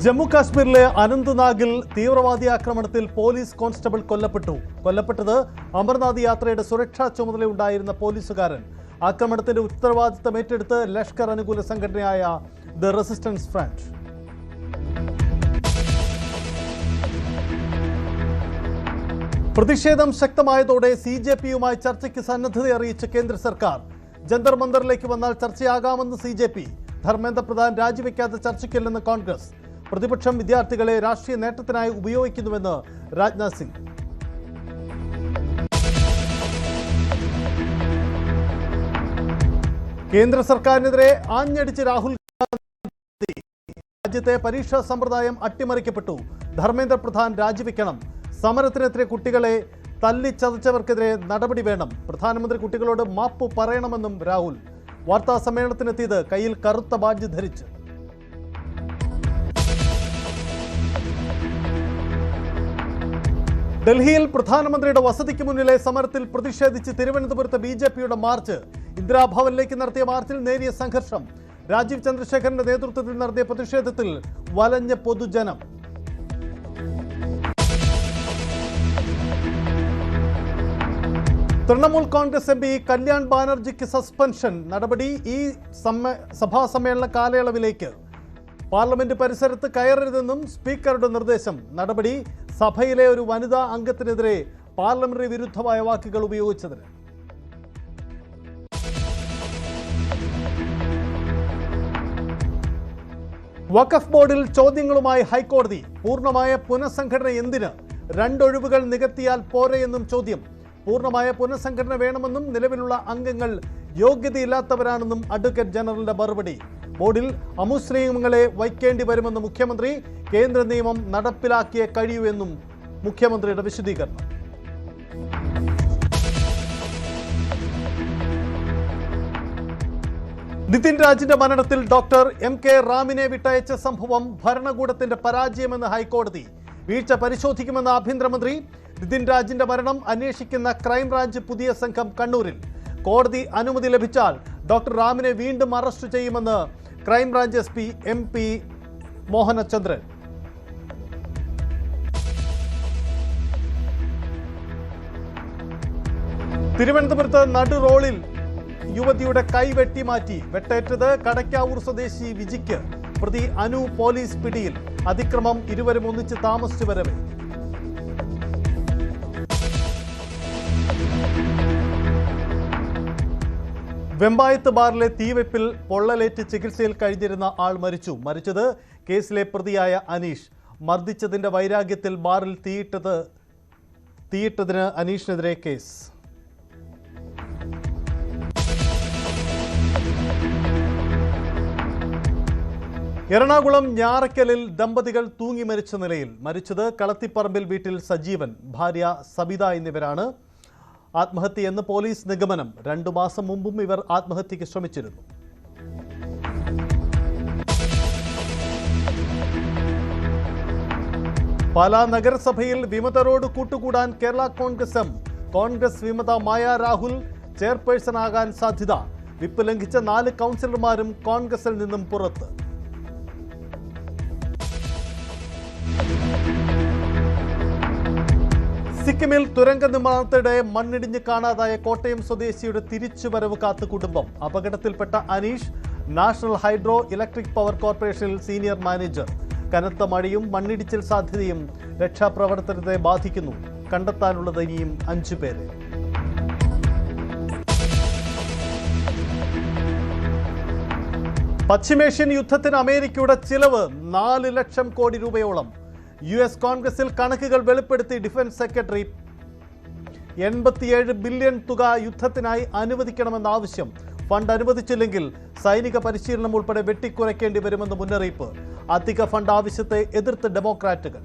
ജമ്മു കാശ്മീരിലെ അനന്ത്നാഗിൽ തീവ്രവാദി ആക്രമണത്തിൽ പോലീസ് കോൺസ്റ്റബിൾ കൊല്ലപ്പെട്ടത് അമർനാഥ് യാത്രയുടെ സുരക്ഷാ ചുമതലയുണ്ടായിരുന്ന പോലീസുകാരൻ. ആക്രമണത്തിന്റെ ഉത്തരവാദിത്തം ഏറ്റെടുത്ത് ലഷ്കർ അനുകൂല സംഘടനയായ ദ റെസിസ്റ്റൻസ് ഫ്രണ്ട്. പ്രതിഷേധം ശക്തമായതോടെ CJPയുമായി ചർച്ചയ്ക്ക് സന്നദ്ധത അറിയിച്ച കേന്ദ്ര സർക്കാർ. ജന്തർ മന്ദറിലേക്ക് വന്നാൽ ചർച്ചയാകാമെന്ന് CJP. ധർമ്മേന്ദ്ര പ്രധാൻ രാജിവെക്കാതെ ചർച്ചയ്ക്കില്ലെന്ന് കോൺഗ്രസ്. പ്രതിപക്ഷം വിദ്യാർത്ഥികളെ രാഷ്ട്രീയ നേട്ടത്തിനായി ഉപയോഗിക്കുന്നുവെന്ന് രാജ്നാഥ് സിംഗ്. കേന്ദ്ര സർക്കാരിനെതിരെ ആഞ്ഞടിച്ച് രാഹുൽ ഗാന്ധി. രാജ്യത്തെ പരീക്ഷാ സമ്പ്രദായം അട്ടിമറിക്കപ്പെട്ടു. ധർമ്മേന്ദ്ര പ്രധാൻ രാജിവെക്കണം. സമരത്തിനെതിരെ കുട്ടികളെ തല്ലിച്ചതച്ചവർക്കെതിരെ നടപടി വേണം. പ്രധാനമന്ത്രി കുട്ടികളോട് മാപ്പ് പറയണമെന്നും രാഹുൽ. വാർത്താ സമ്മേളനത്തിനെത്തിയത് കയ്യിൽ കറുത്ത ബാഡ്ജ് ധരിച്ച്. ഡൽഹിയിൽ പ്രധാനമന്ത്രിയുടെ വസതിക്ക് മുന്നിലെ സമരത്തിൽ പ്രതിഷേധിച്ച് തിരുവനന്തപുരത്ത് BJPയുടെ മാർച്ച്. ഇന്ദിരാഭവനിലേക്ക് നടത്തിയ മാർച്ചിൽ നേരിയ സംഘർഷം. രാജീവ് ചന്ദ്രശേഖരന്റെ നേതൃത്വത്തിൽ നടത്തിയ പ്രതിഷേധത്തിൽ വലഞ്ഞ പൊതുജനം. തൃണമൂൽ കോൺഗ്രസ് MP കല്യാൺ ബാനർജിക്ക് സസ്പെൻഷൻ. നടപടി ഈ സഭാ സമ്മേളന കാലയളവിലേക്ക്. പാർലമെന്റ് പരിസരത്ത് കയറരുതെന്നും സ്പീക്കറുടെ നിർദ്ദേശം. നടപടി സഭയിലെ ഒരു വനിതാ അംഗത്തിനെതിരെ പാർലമെന്ററി വിരുദ്ധമായ വാക്കുകൾ ഉപയോഗിച്ചതിന്. വഖഫ് ബോർഡിൽ ചോദ്യങ്ങളുമായി ഹൈക്കോടതി. പൂർണ്ണമായ പുനഃസംഘടന എന്തിന്? 2 ഒഴിവുകൾ നികത്തിയാൽ പോരെയെന്നും ചോദ്യം. പൂർണ്ണമായ പുനഃസംഘടന വേണമെന്നും നിലവിലുള്ള അംഗങ്ങൾ യോഗ്യതയില്ലാത്തവരാണെന്നും അഡ്വക്കേറ്റ് ജനറലിന്റെ മറുപടി. ബോർഡിൽ അമുസ്ലിങ്ങളെ വയ്ക്കേണ്ടി വരുമെന്ന് മുഖ്യമന്ത്രി. കേന്ദ്ര നിയമം നടപ്പിലാക്കിയേ കഴിയൂ എന്നും മുഖ്യമന്ത്രിയുടെ വിശദീകരണം. നിതിൻ രാജിന്റെ മരണത്തിൽ ഡോക്ടർ MK റാമിനെ വിട്ടയച്ച സംഭവം ഭരണകൂടത്തിന്റെ പരാജയമെന്ന് ഹൈക്കോടതി. വീഴ്ച പരിശോധിക്കുമെന്ന് ആഭ്യന്തരമന്ത്രി. നിതിൻ രാജിന്റെ മരണം അന്വേഷിക്കുന്ന ക്രൈംബ്രാഞ്ച് പുതിയ സംഘം കണ്ണൂരിൽ. കോടതി അനുമതി ലഭിച്ചാൽ ഡോക്ടർ റാമിനെ വീണ്ടും അറസ്റ്റ് ചെയ്യുമെന്ന് ക്രൈംബ്രാഞ്ച് SP MP മോഹനചന്ദ്രൻ. തിരുവനന്തപുരത്ത് നടു റോഡിൽ യുവതിയുടെ കൈ വെട്ടിമാറ്റി. വെട്ടേറ്റത് കടക്കാവൂർ സ്വദേശി വിജിക്ക്. പ്രതി അനു പോലീസ് പിടിയിൽ. അതിക്രമം ഇരുവരും ഒന്നിച്ച് താമസിച്ചു വരവെ. വെമ്പായത്ത് ബാറിലെ തീവെപ്പിൽ പൊള്ളലേറ്റ് ചികിത്സയിൽ കഴിഞ്ഞിരുന്ന ആൾ മരിച്ചത് കേസിലെ പ്രതിയായ അനീഷ്. മർദ്ദിച്ചതിന്റെ വൈരാഗ്യത്തിൽ ബാറിൽ തീയിട്ടതിന് അനീഷിനെതിരെ കേസ്. എറണാകുളം ഞാറയ്ക്കലിൽ ദമ്പതികൾ തൂങ്ങി മരിച്ച നിലയിൽ. മരിച്ചത് കളത്തിപ്പറമ്പിൽ വീട്ടിൽ സജീവൻ, ഭാര്യ സബിത എന്നിവരാണ്. ആത്മഹത്യയെന്ന് പോലീസ് നിഗമനം. 2 മാസം മുമ്പും ഇവർ ആത്മഹത്യയ്ക്ക് ശ്രമിച്ചിരുന്നു. പാലാ നഗരസഭയിൽ വിമതരോട് കൂട്ടുകൂടാൻ കേരള കോൺഗ്രസ് എം. കോൺഗ്രസ് വിമത മായ രാഹുൽ ചെയർപേഴ്സണാകാൻ സാധ്യത. വിപ്പ് ലംഘിച്ച 4 കൗൺസിലർമാരും കോൺഗ്രസിൽ നിന്നും പുറത്ത്. സിക്കിമിൽ തുരങ്ക നിർമ്മാണത്തിനിടെ മണ്ണിടിഞ്ഞ് കാണാതായ കോട്ടയം സ്വദേശിയുടെ തിരിച്ചുവരവ് കാത്ത് കുടുംബം. അപകടത്തിൽപ്പെട്ട Aneesh national hydro electric power കോർപ്പറേഷനിൽ സീനിയർ മാനേജർ. കനത്ത മഴയും മണ്ണിടിച്ചിൽ സാധ്യതയും രക്ഷാപ്രവർത്തനത്തെ ബാധിക്കുന്നു. കണ്ടെത്താനുള്ളത് ഇനിയും 5 പേരെ. പശ്ചിമേഷ്യൻ യുദ്ധത്തിന് അമേരിക്കയുടെ ചിലവ് 4 ലക്ഷം കോടി രൂപയോളം. US കോൺഗ്രസിൽ കണക്കുകൾ വെളിപ്പെടുത്തി ഡിഫൻസ് സെക്രട്ടറി. 87 ബില്യൺ തുക യുദ്ധത്തിനായി അനുവദിക്കണമെന്ന ആവശ്യം. ഫണ്ട് അനുവദിച്ചില്ലെങ്കിൽ സൈനിക പരിശീലനം ഉൾപ്പെടെ വെട്ടിക്കുറയ്ക്കേണ്ടി വരുമെന്ന് മുന്നറിയിപ്പ്. അധിക ഫണ്ട് ആവശ്യത്തെ എതിർത്ത് ഡെമോക്രാറ്റുകൾ.